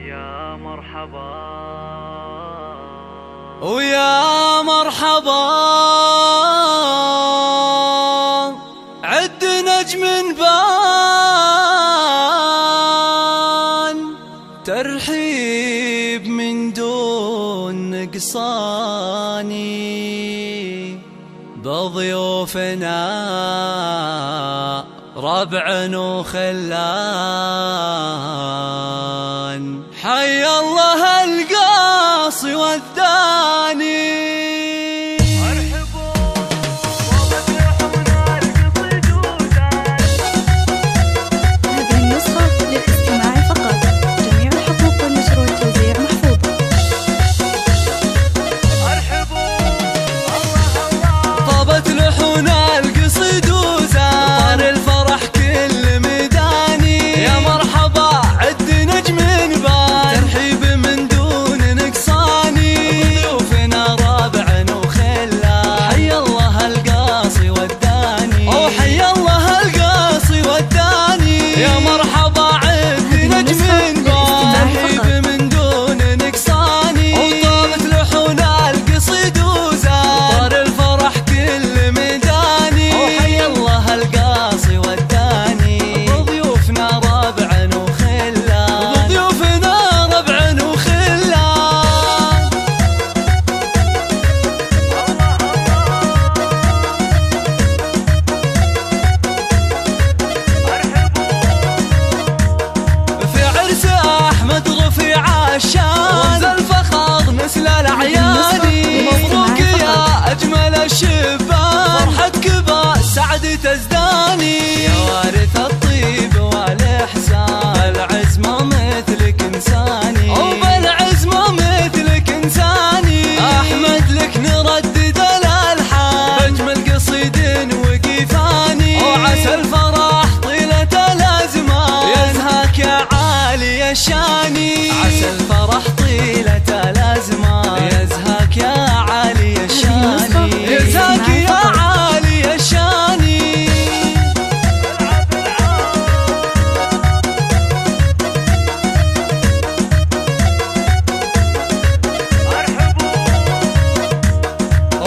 يا مرحبا ويا مرحبا عد نجم بان ترحيب من دون نقصاني بضيوفنا ربع وخلان حي الله القاصي والثاني رمز الفخر مثل الأعياني مبروك يا أجمل الشبان فرحتك بالسعد تزداني يا وارث الطيب والإحسان بالعزمة مثلك إنساني وبالعزمة مثلك إنساني أحمد لك نردد الألحان بأجمل قصيد وقيفاني وعسى الفرح طيلة الأزمان يزهاك يا عالي الشاني عسى الفرح طيلة الأزمان يزهاك يا عالي الشاني يزهاك يا عالي الشاني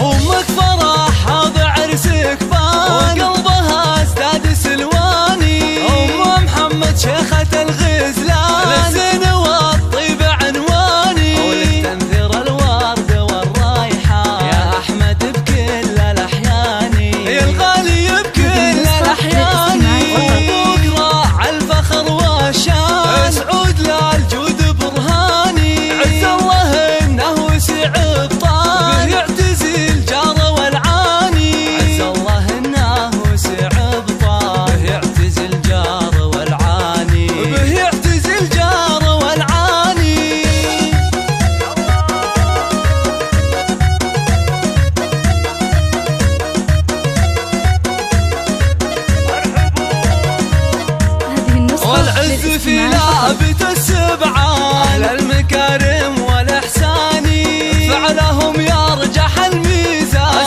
أمك فرح هذا عرسك بان وقلبها ازداد سلواني أم محمد شيخة الغزلان للزين والطيب عنواني ولك تنثر الورد والرايحة يا أحمد بكل الأحيان يا الغالي بكل الأحيان وأبوك راعى الفخر والشان سعود للجود برهاني عز الله إنه وسع بطان به يعتزي الجار والعاني عز الله إنه وسع بطان به يعتزي الجار والعاني به يعتزي الجار والعاني والعز في لابة السبعان المكارم والإحسان فعلهم يرجح الميزان